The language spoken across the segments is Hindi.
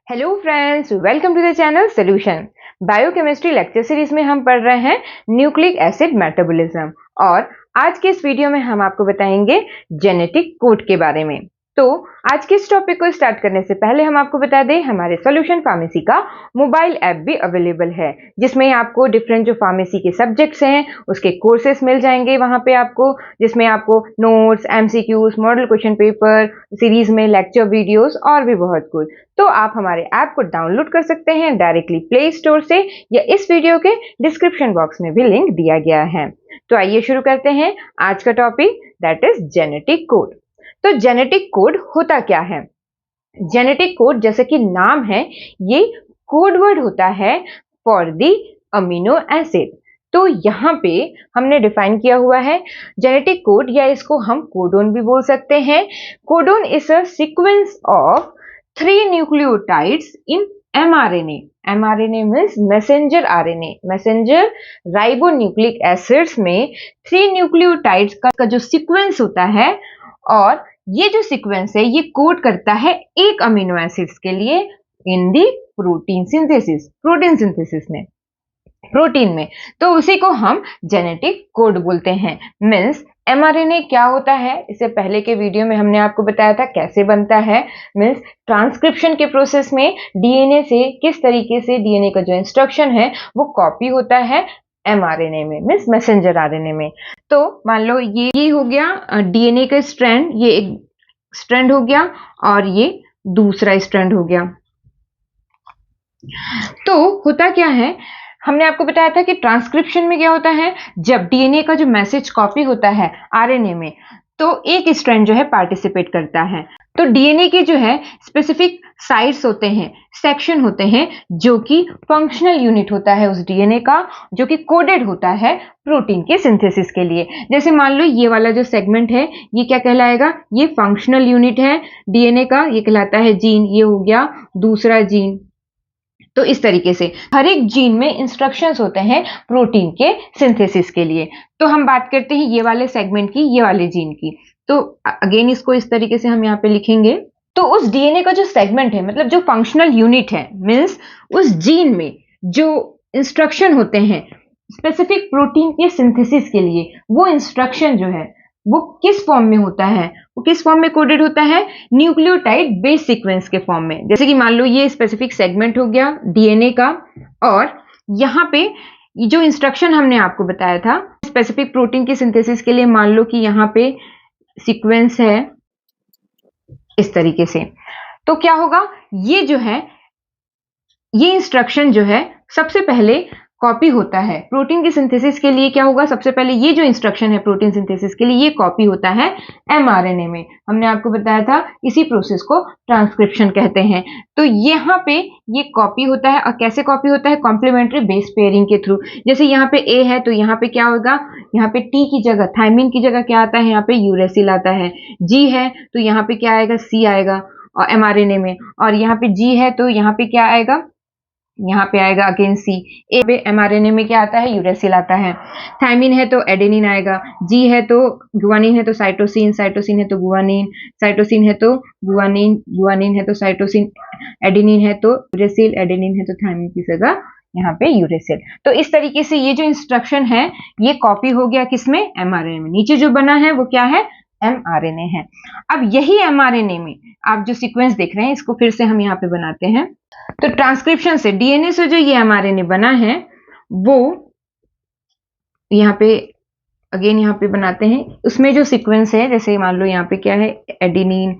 Hello friends, welcome to the channel solution. Biochemistry lecture series में हम पढ़ रहे हैं न्यूक्लिक एसिड मेटाबॉलिज्म और आज के इस वीडियो में हम आपको बताएंगे जेनेटिक कोड के बारे में। तो आज के इस टॉपिक को स्टार्ट करने से पहले हम आपको बता दें, हमारे सॉल्यूशन फार्मेसी का मोबाइल ऐप भी अवेलेबल है, जिसमें आपको डिफरेंट जो फार्मेसी के सब्जेक्ट्स हैं उसके कोर्सेस मिल जाएंगे वहां पे आपको, जिसमें आपको notes, MCQs, model question paper, series में लेक्चर वीडियोस और भी बहुत कुछ। तो आप हमारे ऐप को डाउनलोड कर सकते हैं डायरेक्टली प्ले स्टोर से, या इस वीडियो के डिस्क्रिप्शन बॉक्स में भी लिंक दिया गया है। तो आइए शुरू करते हैं आज का topic, that is genetic code. तो जेनेटिक कोड होता क्या है? जेनेटिक कोड, जैसे कि नाम है, ये कोड वर्ड होता है फॉर द अमीनो एसिड। तो यहाँ पे हमने डिफाइन किया हुआ है जेनेटिक कोड, या इसको हम कोडोन भी बोल सकते हैं। Codon is a sequence of 3 nucleotides in mRNA। mRNA means messenger RNA, messenger ribonucleic acids में 3 न्यूक्लियोटाइड्स का जो सीक्वेंस होता है, और ये जो सीक्वेंस है ये कोड करता है एक अमीनो एसिड्स के लिए इन दी प्रोटीन सिंथेसिस में, प्रोटीन में। तो उसी को हम जेनेटिक कोड बोलते हैं। मीन्स mRNA क्या होता है, इससे पहले के वीडियो में हमने आपको बताया था कैसे बनता है। मीन्स ट्रांसक्रिप्शन के प्रोसेस में डीएनए से किस तरीके से डीएनए का जो इंस्ट्रक्शन है वो कॉपी होता है mRNA में, मीन्स मैसेंजर आरएनए में। तो मान लो ये हो गया डीएनए का स्ट्रैंड, ये एक स्ट्रैंड हो गया और ये दूसरा स्ट्रैंड हो गया। तो होता क्या है, हमने आपको बताया था कि ट्रांसक्रिप्शन में क्या होता है, जब डीएनए का जो मैसेज कॉपी होता है आरएनए में, तो एक स्ट्रैंड जो है पार्टिसिपेट करता है। तो डीएनए के जो है स्पेसिफिक साइट्स होते हैं, सेक्शन होते हैं, जो कि फंक्शनल यूनिट होता है उस डीएनए का, जो कि कोडेड होता है प्रोटीन के सिंथेसिस के लिए। जैसे मान लो ये वाला जो सेगमेंट है ये क्या कहलाएगा, ये फंक्शनल यूनिट है डीएनए का, ये कहलाता है जीन। ये हो गया दूसरा जीन। तो इस तरीके से हर एक जीन में इंस्ट्रक्शंस होते हैं प्रोटीन के सिंथेसिस के लिए। तो हम बात करते हैं ये वाले सेगमेंट की, ये वाले जीन की। तो अगेन इसको इस तरीके से हम यहाँ पे लिखेंगे। तो उस डीएनए का जो सेगमेंट है, मतलब जो फंक्शनल यूनिट है, मीन्स उस जीन में जो इंस्ट्रक्शन होते हैं स्पेसिफिक प्रोटीन के सिंथेसिस के लिए, वो इंस्ट्रक्शन जो है वो किस फॉर्म में होता है, वो किस फॉर्म में कोडेड होता है, न्यूक्लियोटाइड बेस सीक्वेंस के फॉर्म में। जैसे कि मान लो ये स्पेसिफिक सेगमेंट हो गया डीएनए का, और यहाँ पे जो इंस्ट्रक्शन हमने आपको बताया था स्पेसिफिक प्रोटीन के सिंथेसिस के लिए, मान लो कि यहाँ पे सीक्वेंस है इस तरीके से। तो क्या होगा, ये जो है ये इंस्ट्रक्शन जो है सबसे पहले कॉपी होता है प्रोटीन के सिंथेसिस के लिए। क्या होगा, सबसे पहले ये जो इंस्ट्रक्शन है प्रोटीन सिंथेसिस के लिए, ये कॉपी होता है mRNA में। हमने आपको बताया था इसी प्रोसेस को ट्रांसक्रिप्शन कहते हैं। तो यहाँ पे ये कॉपी होता है, और कैसे कॉपी होता है, कॉम्प्लीमेंट्री बेस पेयरिंग के थ्रू। जैसे यहाँ पे A है तो यहाँ पे क्या होगा, यहाँ पे T की जगह, थायमिन की जगह क्या आता है, यहाँ पे यूरेसिल आता है। G है तो यहाँ पे क्या आएगा, C आएगा और mRNA में, और यहाँ पे G है तो यहाँ पे क्या आएगा, यहाँ पे आएगा अगेन सी। ए पे mRNA में क्या आता है, यूरेसिल आता है। थायमिन है तो एडेनिन आएगा, जी है तो गुआनिन है तो साइटोसिन, साइटोसिन है तो गुआनिन, साइटोसिन है तो गुआनिन, गुआनिन है तो साइटोसिन, एडेनिन है तो यूरेसिल, एडेनिन है तो थायमिन की जगह यहाँ पे यूरेसिल। तो इस तरीके से ये जो इंस्ट्रक्शन है ये कॉपी हो गया किसमें, mRNA में। नीचे जो बना है वो क्या है, mRNA है। अब यही mRNA में आप जो सीक्वेंस देख रहे हैं, इसको फिर से हम यहाँ पे बनाते हैं। तो ट्रांसक्रिप्शन से डीएनए से जो ये mRNA बना है वो यहाँ पे अगेन यहाँ पे बनाते हैं। उसमें जो सीक्वेंस है, जैसे मान लो यहाँ पे क्या है, एडेनिन,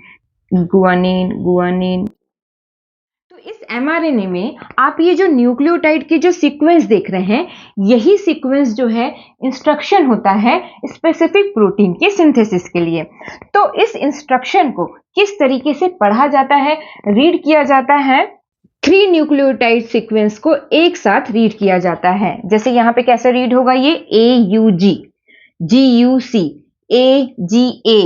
गुआनिन, गुआनिन। तो इस mRNA में आप ये जो न्यूक्लियोटाइड के जो सीक्वेंस देख रहे हैं, यही सीक्वेंस जो है इंस्ट्रक्शन होता है स्पेसिफिक प्रोटीन के सिंथेसिस के लिए। तो इस इंस्ट्रक्शन को किस तरीके से पढ़ा जाता है, रीड किया जाता है, 3 न्यूक्लियोटाइड सीक्वेंस को एक साथ रीड किया जाता है। जैसे यहाँ पे कैसे रीड होगा, ये AUG, GUC, AGA,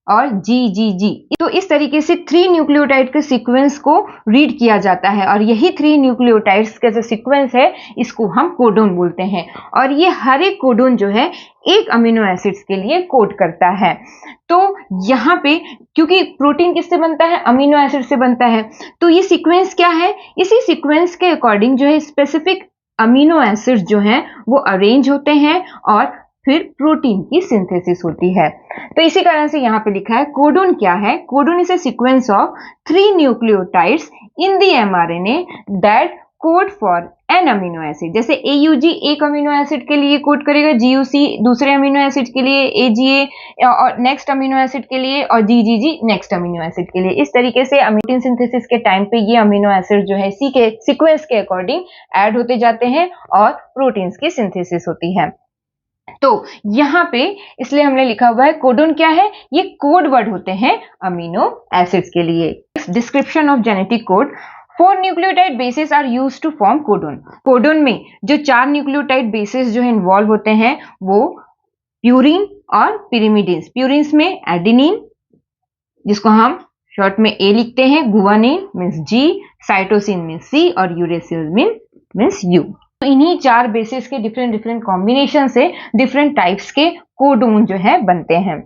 और GGG। तो इस तरीके से 3 न्यूक्लियोटाइड के सीक्वेंस को रीड किया जाता है और यही 3 न्यूक्लियोटाइड्स का जो सीक्वेंस है इसको हम कोडोन बोलते हैं। और ये हर एक कोडोन जो है एक अमीनो एसिड्स के लिए कोड करता है। तो यहाँ पे क्योंकि प्रोटीन किससे बनता है, अमीनो एसिड से बनता है, तो ये सीक्वेंस क्या है, इसी सीक्वेंस के अकॉर्डिंग जो है स्पेसिफिक अमीनो एसिड्स जो हैं वो अरेंज होते हैं और फिर प्रोटीन की सिंथेसिस होती है। तो इसी कारण से यहाँ पे लिखा है कोडोन क्या है, codon is a sequence of 3 nucleotides in the mRNA that code for an amino acid. जैसे AUG एक अमीनो एसिड के लिए कोड करेगा, GUC दूसरे अमीनो एसिड के लिए, AGA और नेक्स्ट अमीनो एसिड के लिए, और GGG नेक्स्ट अमीनो एसिड के लिए। इस तरीके से प्रोटीन सिंथेसिस के टाइम पे ये अमीनो एसिड जो है इसी के सीक्वेंस के अकॉर्डिंग ऐड होते जाते हैं और प्रोटीन्स की सिंथेसिस होती है। तो यहाँ पे इसलिए हमने लिखा हुआ है कोडोन क्या है, ये कोड वर्ड होते हैं अमीनो एसिड्स के लिए। Description of genetic code, 4 nucleotide bases are used to form codon. Codon में जो 4 न्यूक्लियोटाइड बेसेस जो है इन्वॉल्व होते हैं वो प्यूरिन और पिरिमिडिन्स। प्यूरिन्स में एडेनिन जिसको हम शॉर्ट में A लिखते हैं, guanine means G, cytosine means C और यूरेसिल मीन्स U। तो इन्हीं 4 बेसिस के डिफरेंट कॉम्बिनेशन से डिफरेंट टाइप्स के कोडोन जो है बनते हैं।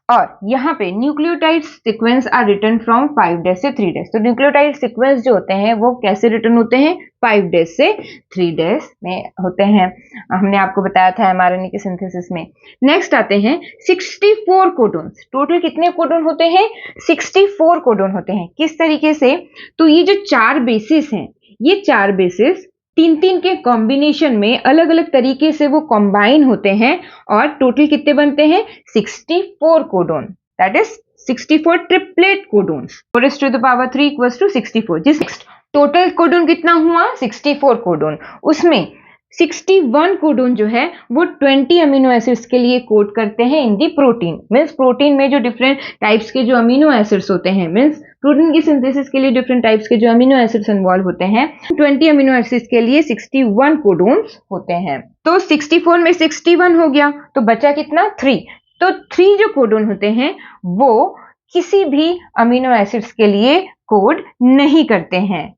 और यहाँ पे nucleotide sequence are written from 5 days से 3 डेज। तो न्यूक्लियोटाइड सीक्वेंस जो होते हैं वो कैसे रिटर्न होते हैं, 5 डेज से 3 डेज में होते हैं। हमने आपको बताया था एमआरएनए के सिंथेसिस में। नेक्स्ट आते हैं 64 कोडोन्स। टोटल कितने कोडोन होते हैं, 64 कोडोन होते हैं। किस तरीके से, तो ये जो 4 बेसिस हैं, ये 4 बेसिस 3 के कॉम्बिनेशन में अलग अलग तरीके से वो कंबाइन होते हैं और टोटल कितने बनते हैं, 64 codon, that is 64 triplet codons. 4⁻³ = 64। जिस टोटल कोडोन कितना हुआ, 64 कोडोन। उसमें 61 कोडोन जो है वो 20 अमीनो एसिड्स के लिए कोड करते हैं इन दी प्रोटीन। मीन्स प्रोटीन में जो डिफरेंट टाइप्स के जो अमीनो एसिड्स होते हैं, मीन्स प्रोटीन की सिंथेसिस के लिए डिफरेंट टाइप्स के जो अमीनो एसिड्स इन्वॉल्व होते हैं, 20 अमीनो एसिड्स के लिए 61 कोडोन्स होते हैं। तो 64 में 61 हो गया तो बचा कितना, 3। तो 3 जो कोडोन होते हैं वो किसी भी अमीनो एसिड्स के लिए कोड नहीं करते हैं।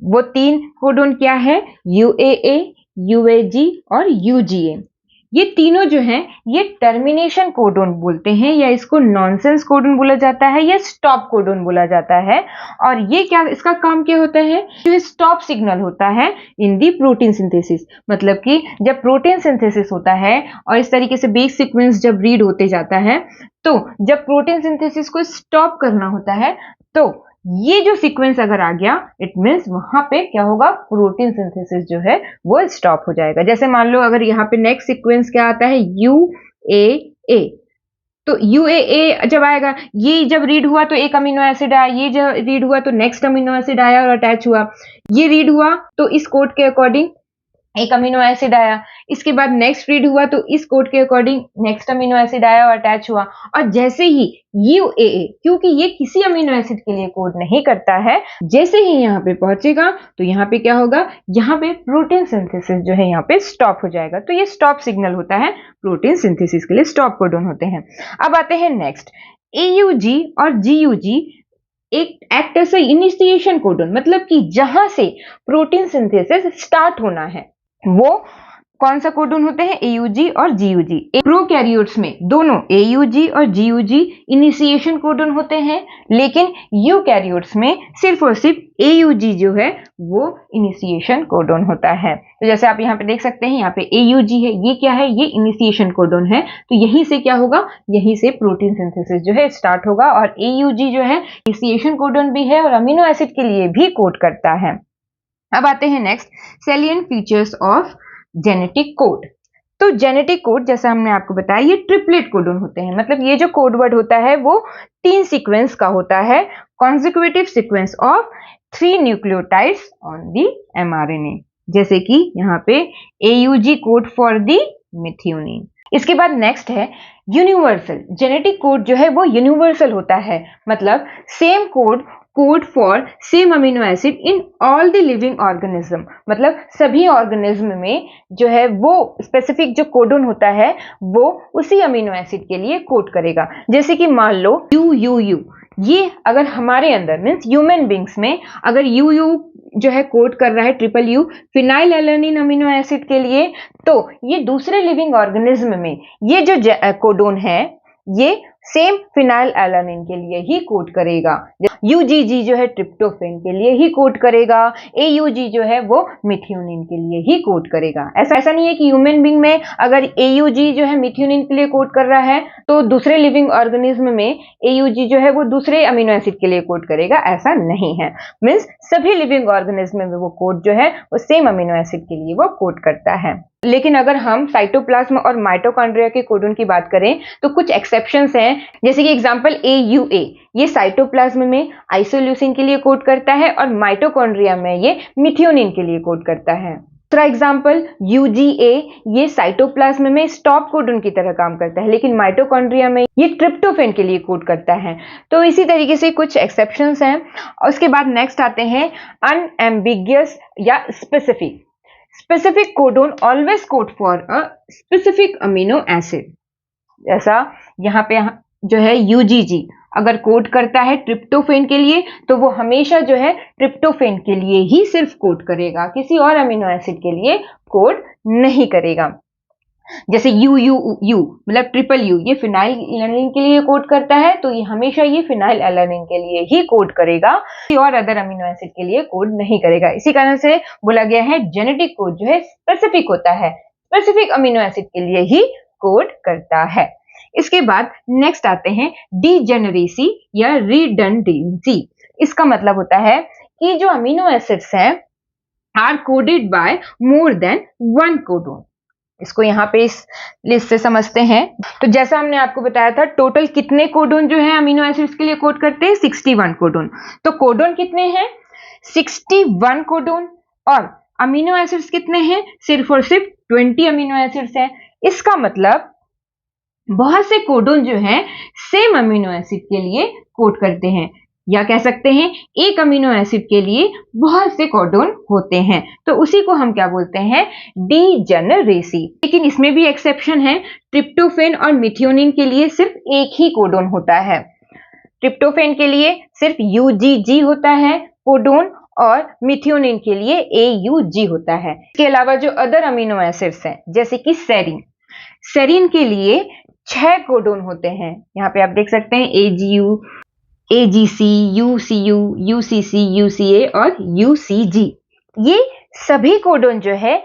वो 3 कोडोन क्या है, UAA, UAG और UGA। ये तीनों जो हैं ये टर्मिनेशन कोडोन बोलते हैं, या इसको नॉनसेंस कोडोन बोला जाता है, या स्टॉप कोडोन बोला जाता है। और ये क्या, इसका काम क्या होता है, जो स्टॉप सिग्नल होता है इन दी प्रोटीन सिंथेसिस। मतलब कि जब प्रोटीन सिंथेसिस होता है और इस तरीके से बेस सीक्वेंस जब रीड होते जाता है, तो जब प्रोटीन सिंथेसिस को स्टॉप करना होता है तो ये जो सीक्वेंस अगर आ गया, इट मीन्स वहां पे क्या होगा, प्रोटीन सिंथेसिस जो है वो स्टॉप हो जाएगा। जैसे मान लो अगर यहाँ पे नेक्स्ट सीक्वेंस क्या आता है, UAA, तो UAA जब आएगा, ये जब रीड हुआ तो एक अमीनो एसिड आया, ये जब रीड हुआ तो नेक्स्ट अमीनो एसिड आया और अटैच हुआ, ये रीड हुआ तो इस कोड के अकॉर्डिंग एक अमीनो एसिड आया, इसके बाद नेक्स्ट रीड हुआ तो इस कोड के अकॉर्डिंग नेक्स्ट अमीनो एसिड आया और अटैच हुआ। और जैसे ही UAA, क्योंकि ये किसी अमीनो एसिड के लिए कोड नहीं करता है, जैसे ही यहाँ पे पहुंचेगा तो यहाँ पे क्या होगा, यहाँ पे प्रोटीन सिंथेसिस जो है यहाँ पे स्टॉप हो जाएगा। तो ये स्टॉप सिग्नल होता है, प्रोटीन सिंथेसिस के लिए स्टॉप कोडोन होते हैं। अब आते हैं नेक्स्ट, AUG और GUG एक एक्ट एज इनिशिएशन कोडोन, मतलब कि जहां से प्रोटीन सिंथेसिस स्टार्ट होना है वो कौन सा कोडोन होते हैं, AUG और GUG। प्रोकैरियोट्स में दोनों AUG और GUG इनिशिएशन कोडोन होते हैं, लेकिन यूकैरियोट्स में सिर्फ और सिर्फ AUG जो है वो इनिशिएशन कोडोन होता है। तो जैसे आप यहाँ पे देख सकते हैं, यहाँ पे AUG है, ये क्या है, ये इनिशिएशन कोडोन है। तो यहीं से क्या होगा, यहीं से प्रोटीन सिंथेसिस जो है स्टार्ट होगा। और AUG जो है इनिशिएशन कोडोन भी है और अमीनो एसिड के लिए भी कोड करता है। अब आते हैं next, salient features of genetic code. तो जेनेटिक कोड जैसा हमने आपको बताया ये ट्रिपलेट कोडोन होते हैं। मतलब ये जो कोड वर्ड होता है वो 3 सीक्वेंस का होता है, consecutive sequence of 3 nucleotides on the mRNA। जैसे कि यहाँ पे AUG code for the methionine. इसके बाद नेक्स्ट है यूनिवर्सल। जेनेटिक कोड जो है वो यूनिवर्सल होता है, मतलब same code code for same amino acid in all the living organism, मतलब सभी ऑर्गेनिज्म में जो है वो स्पेसिफिक जो कोडोन होता है वो उसी अमीनो एसिड के लिए कोड करेगा। जैसे कि मान लो UUU, ये अगर हमारे अंदर मीन्स ह्यूमन बींग्स में अगर UU जो है कोड कर रहा है triple U phenyl alanine amino acid के लिए, तो ये दूसरे लिविंग ऑर्गेनिज्म में ये जो कोडोन है ये सेम फिनाइल एलानिन के लिए ही कोड करेगा। UGG जो है ट्रिप्टोफेन के लिए ही कोड करेगा, AUG जो है वो मिथ्योनिन के लिए ही कोड करेगा। ऐसा नहीं है कि ह्यूमन बीइंग में अगर AUG जो है मिथ्योनिन के लिए कोड कर रहा है तो दूसरे लिविंग ऑर्गेनिज्म में AUG जो है वो दूसरे अमीनो एसिड के लिए कोड करेगा, ऐसा नहीं है। मीन्स सभी लिविंग ऑर्गेनिज्म में वो कोड जो है वो सेम अमीनो एसिड के लिए वो कोड करता है। लेकिन अगर हम साइटोप्लाज्म और माइटोकॉन्ड्रिया के कोडोन की बात करें तो कुछ एक्सेप्शंस हैं, जैसे कि एग्जांपल AUA, ये साइटोप्लाज्म में आइसोल्यूसिन के लिए कोड करता है और माइटोकॉन्ड्रिया में ये मिथ्योनिन के लिए कोड करता है। दूसरा एग्जांपल UGA, ये साइटोप्लाज्म में स्टॉप कोडोन की तरह काम करता है, लेकिन माइटोकॉन्ड्रिया में ये ट्रिप्टोफेन के लिए कोड करता है। तो इसी तरीके से कुछ एक्सेप्शंस हैं। और उसके बाद नेक्स्ट आते हैं अनएम्बिगियस या specific. Specific codon always code for a specific amino acid। जैसा यहाँ पे जो है UGG अगर कोड करता है ट्रिप्टोफेन के लिए तो वो हमेशा जो है ट्रिप्टोफेन के लिए ही सिर्फ कोड करेगा, किसी और अमीनो एसिड के लिए कोड नहीं करेगा। जैसे UUU मतलब ट्रिपल U, ये फिनाइल एलानिन के लिए कोड करता है तो ये हमेशा ये फिनाइल एलानिन के लिए ही कोड करेगा, किसी और अदर अमीनो एसिड के लिए कोड नहीं करेगा। इसी कारण से बोला गया है जेनेटिक कोड जो है स्पेसिफिक होता है, स्पेसिफिक अमीनो एसिड के लिए ही कोड करता है। इसके बाद नेक्स्ट आते हैं डीजेनरेसी या रिडंडेंसी। इसका मतलब होता है कि जो अमीनो एसिड्स हैं are coded by more than one codon. इसको यहाँ पे इस लिस्ट से समझते हैं। तो जैसा हमने आपको बताया था टोटल कितने कोडोन जो है अमीनो एसिड्स के लिए कोड करते हैं, 61 कोडोन। तो कोडोन कितने हैं, 61 कोडोन, और अमीनो एसिड्स कितने हैं, सिर्फ और सिर्फ 20 अमीनो एसिड्स हैं। इसका मतलब बहुत से कोडोन जो हैं सेम अमीनो एसिड के लिए कोड करते हैं, या कह सकते हैं एक अमीनो एसिड के लिए बहुत से कोडोन होते हैं, तो उसी को हम क्या बोलते हैं, डीजेनरेसी। लेकिन इसमें भी एक्सेप्शन है, ट्रिप्टोफेन और मिथ्योनिन के लिए सिर्फ एक ही कोडोन होता है। ट्रिप्टोफेन के लिए सिर्फ UGG होता है कोडोन और मिथ्योनिन के लिए AUG होता है। इसके अलावा जो अदर अमीनो एसिड्स हैं जैसे कि सेरीन, सेरीन के लिए 6 कोडोन होते हैं। यहाँ पे आप देख सकते हैं AGU, AGC, UCU, UCC, UCA और UCG। ये सभी कोडोन जो है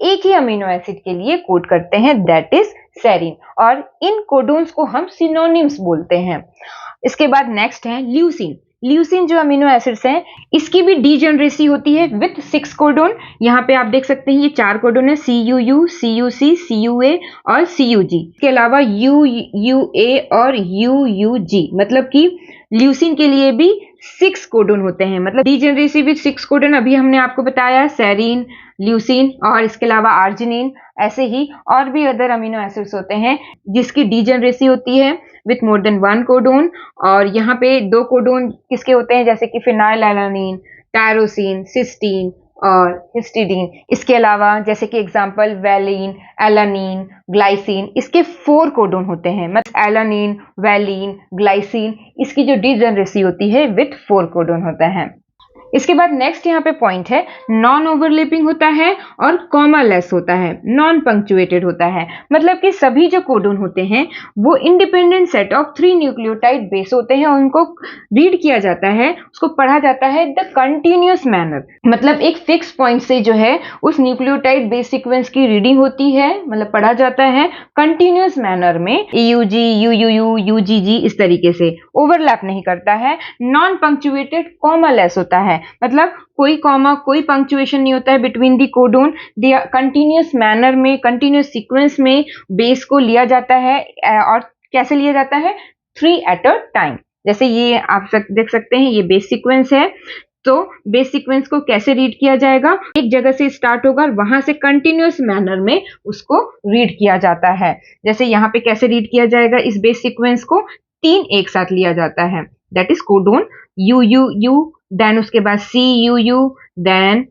एक ही अमीनो एसिड के लिए कोड करते हैं, दैट इज सेरीन, और इन कोडोन्स को हम सिनोनिम्स बोलते हैं। इसके बाद नेक्स्ट है ल्यूसीन। ल्यूसीन जो अमीनो एसिड्स हैं इसकी भी डीजेनरेसी होती है विथ 6 कोडोन। यहाँ पे आप देख सकते हैं ये 4 कोडोन है, CUU, CUC, CUA और CUG। इसके अलावा UUA और UUG, मतलब कि ल्यूसीन के लिए भी 6 कोडोन होते हैं, मतलब डीजेनरेसी विथ 6 कोडोन अभी हमने आपको बताया, सेरीन, ल्यूसीन और इसके अलावा आर्जिनिन। ऐसे ही और भी अदर अमीनो एसिड्स होते हैं जिसकी डीजेनरेसी होती है विथ मोर देन 1 कोडोन, और यहाँ पे 2 कोडोन किसके होते हैं, जैसे कि फिनाइल एलानिन, टायरोसिन, सिस्टीन और हिस्टिडीन। इसके अलावा जैसे कि एग्जांपल वैलिन, एलानिन, ग्लाइसिन, इसके 4 कोडोन होते हैं, मतलब एलानिन, वैलिन, ग्लाइसिन, इसकी जो डीजेनरेसी होती है विथ 4 कोडोन होता है। इसके बाद नेक्स्ट यहाँ पे पॉइंट है, नॉन ओवरलैपिंग होता है और कॉमा लेस होता है, नॉन पंक्चुएटेड होता है। मतलब कि सभी जो कोडोन होते हैं वो independent set of 3 nucleotide base होते हैं और उनको रीड किया जाता है, उसको पढ़ा जाता है द कंटिन्यूअस मैनर। मतलब एक फिक्स पॉइंट से जो है उस न्यूक्लियोटाइड बेस सीक्वेंस की रीडिंग होती है, मतलब पढ़ा जाता है कंटिन्यूअस मैनर में, AUG, UUU, UGG, इस तरीके से ओवरलैप नहीं करता है। नॉन पंक्चुएटेड कॉमा लेस होता है, मतलब कोई कॉमा कोई पंक्चुएशन नहीं होता है between the codon, continuous manner में, कंटिन्यूअस सीक्वेंस में बेस को लिया जाता है। और कैसे लिया जाता है, 3 एट अ टाइम। जैसे ये आप देख सकते हैं ये बेस सीक्वेंस है, तो बेस सीक्वेंस को कैसे रीड किया जाएगा, एक जगह से स्टार्ट होगा, वहां से कंटिन्यूअस मैनर में उसको रीड किया जाता है। जैसे यहाँ पे कैसे रीड किया जाएगा, इस बेस सीक्वेंस को 3 एक साथ लिया जाता है, that is codon, UUU, then उसके बाद CUU, then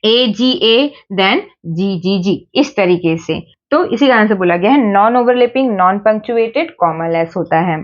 AGA, then GGG, इस तरीके से। तो इसी कारण से बोला गया है non overlapping, non punctuated, commaless होता है।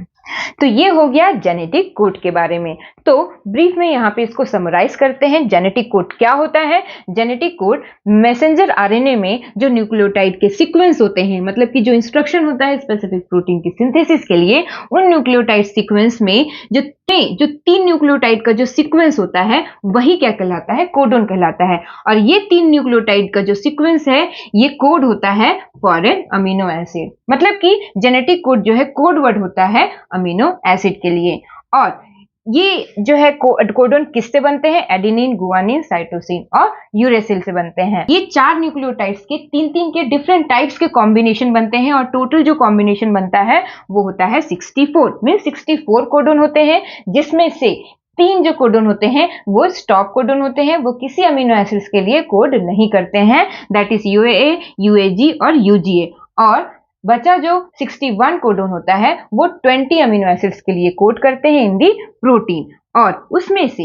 तो ये हो गया जेनेटिक कोड के बारे में। तो ब्रीफ में यहाँ पे इसको समराइज करते हैं। जेनेटिक कोड क्या होता है? जेनेटिक कोड मैसेंजर आरएनए में जो न्यूक्लियोटाइड के सीक्वेंस होते हैं, मतलब कि जो इंस्ट्रक्शन होता है स्पेसिफिक प्रोटीन की सिंथेसिस के लिए, उन न्यूक्लियोटाइड सीक्वेंस में जो तीन न्यूक्लियोटाइड का जो सीक्वेंस होता है वही क्या कहलाता है? कोडोन कहलाता है। और ये 3 न्यूक्लियोटाइड का जो सीक्वेंस है ये कोड होता है फॉर एन अमीनो एसिड। मतलब कि जेनेटिक कोड जो है कोड वर्ड होता है अमीनो एसिड के लिए। और ये जो है कोडोन किससे बनते हैं? एडेनिन, गुआनिन, साइटोसिन और यूरेसिल से बनते हैं। ये 4 न्यूक्लियोटाइड्स के 3-3 के डिफरेंट टाइप्स के कॉम्बिनेशन बनते हैं और टोटल जो कॉम्बिनेशन बनता है वो होता है 64। मीन 64 कोडोन होते हैं, जिसमें से 3 जो कोडोन होते हैं वो स्टॉप कोडोन होते हैं, वो किसी अमीनो एसिड्स के लिए कोड नहीं करते हैं, दैट इज UAA, UAG और UGA। और बचा जो 61 कोडोन होता है वो 20 अमीनो एसिड्स के लिए कोड करते हैं इन दी प्रोटीन। और उसमें से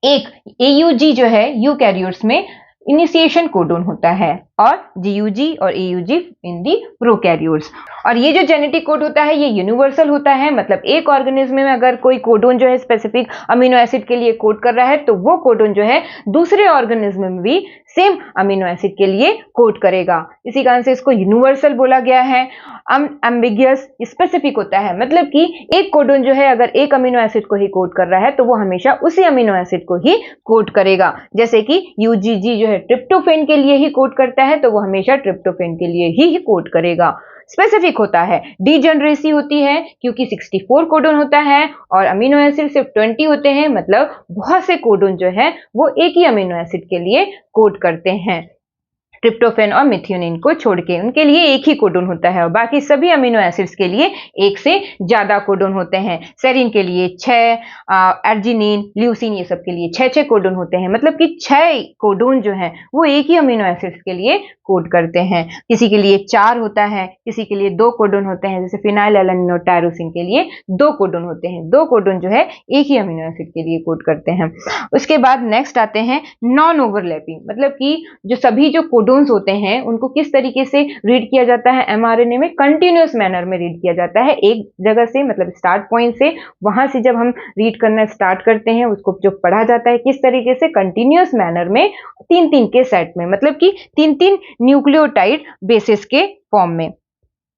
एक AUG जो है यूकैरियोट्स में इनिशिएशन कोडोन होता है, और GUG और AUG इन दी प्रोकैरियोट्स। और ये जो जेनेटिक कोड होता है ये यूनिवर्सल होता है, मतलब एक ऑर्गेनिज्म में अगर कोई कोडोन जो है स्पेसिफिक अमीनो एसिड के लिए कोड कर रहा है तो वो कोडोन जो है दूसरे ऑर्गेनिज्म में भी सेम अमीनो एसिड के लिए कोड करेगा। इसी कारण से इसको यूनिवर्सल बोला गया है। एम्बिगियस स्पेसिफिक होता है, मतलब कि एक कोडोन जो है अगर एक अमीनो एसिड को ही कोड कर रहा है तो वो हमेशा उसी अमीनो एसिड को ही कोड करेगा। जैसे कि UGG जो है ट्रिप्टोफेन के लिए ही कोड करता है तो वो हमेशा ट्रिप्टोफेन के लिए ही कोड करेगा। स्पेसिफिक होता है। डीजेनरेसी होती है क्योंकि 64 कोडोन होता है और अमीनो एसिड सिर्फ 20 होते हैं, मतलब बहुत से कोडोन जो है वो एक ही अमीनो एसिड के लिए कोड करते हैं। ट्रिप्टोफेन और मिथ्योनिन को छोड़ के उनके लिए एक ही कोडोन होता है और बाकी सभी अमीनो एसिड्स के लिए एक से ज्यादा कोडोन होते हैं। सेरिन के लिए 6, अर्जिनिन, ल्यूसिन ये सब के लिए 6 कोडोन होते हैं, मतलब कि 6 कोडोन जो है वो एक ही अमीनो एसिड्स के लिए कोड करते हैं। किसी के लिए 4 होता है, किसी के लिए 2 कोडोन होते हैं, जैसे फिनाइलएलानिन और टायरोसिन के लिए 2 कोडोन होते हैं। 2 कोडोन जो है एक ही अमीनो एसिड के लिए कोड करते हैं। उसके बाद नेक्स्ट आते हैं नॉन ओवरलैपिंग, मतलब कि जो सभी जो कोडोन्स होते हैं उनको किस तरीके से रीड किया जाता है एमआरएनए में? कंटिन्यूअस मैनर में रीड किया जाता है, एक जगह से, मतलब स्टार्ट पॉइंट से, वहां से जब हम रीड करना स्टार्ट करते हैं उसको जो पढ़ा जाता है किस तरीके से? कंटिन्यूअस मैनर में 3-3 के सेट में, मतलब कि 3-3 न्यूक्लियोटाइड बेसिस के फॉर्म में,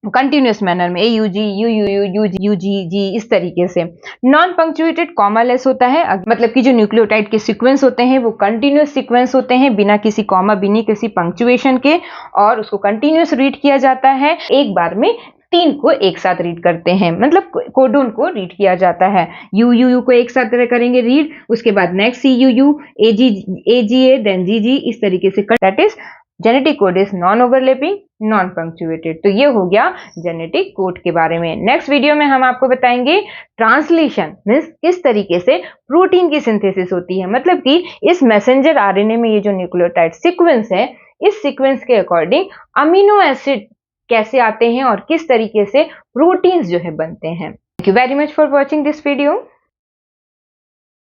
कंटिन्यूअस मैनर में AUG, UUU, UGG इस तरीके से। नॉन पंक्चुएटेड कॉमालेस होता है, मतलब कि जो न्यूक्लियोटाइड के सीक्वेंस होते हैं वो कंटिन्यूअस सीक्वेंस होते हैं बिना किसी कॉमा, बिना किसी पंक्चुएशन के, और उसको कंटिन्यूअस रीड किया जाता है। एक बार में 3 को एक साथ रीड करते हैं, मतलब कोडोन को रीड किया जाता है। UUU को एक साथ करेंगे रीड, उसके बाद next CUU, AGA, then GG, इस तरीके से। That is genetic code is non overlapping, non punctuated. तो ये हो गया जेनेटिक कोड के बारे में। नेक्स्ट वीडियो में हम आपको बताएंगे ट्रांसलेशन मींस किस तरीके से प्रोटीन की सिंथेसिस होती है, मतलब कि इस मैसेंजर आरएनए में ये जो न्यूक्लियोटाइड सीक्वेंस है, इस सीक्वेंस के अकॉर्डिंग अमीनो एसिड कैसे आते हैं और किस तरीके से प्रोटीन्स जो है बनते हैं। Thank you very much for watching this video.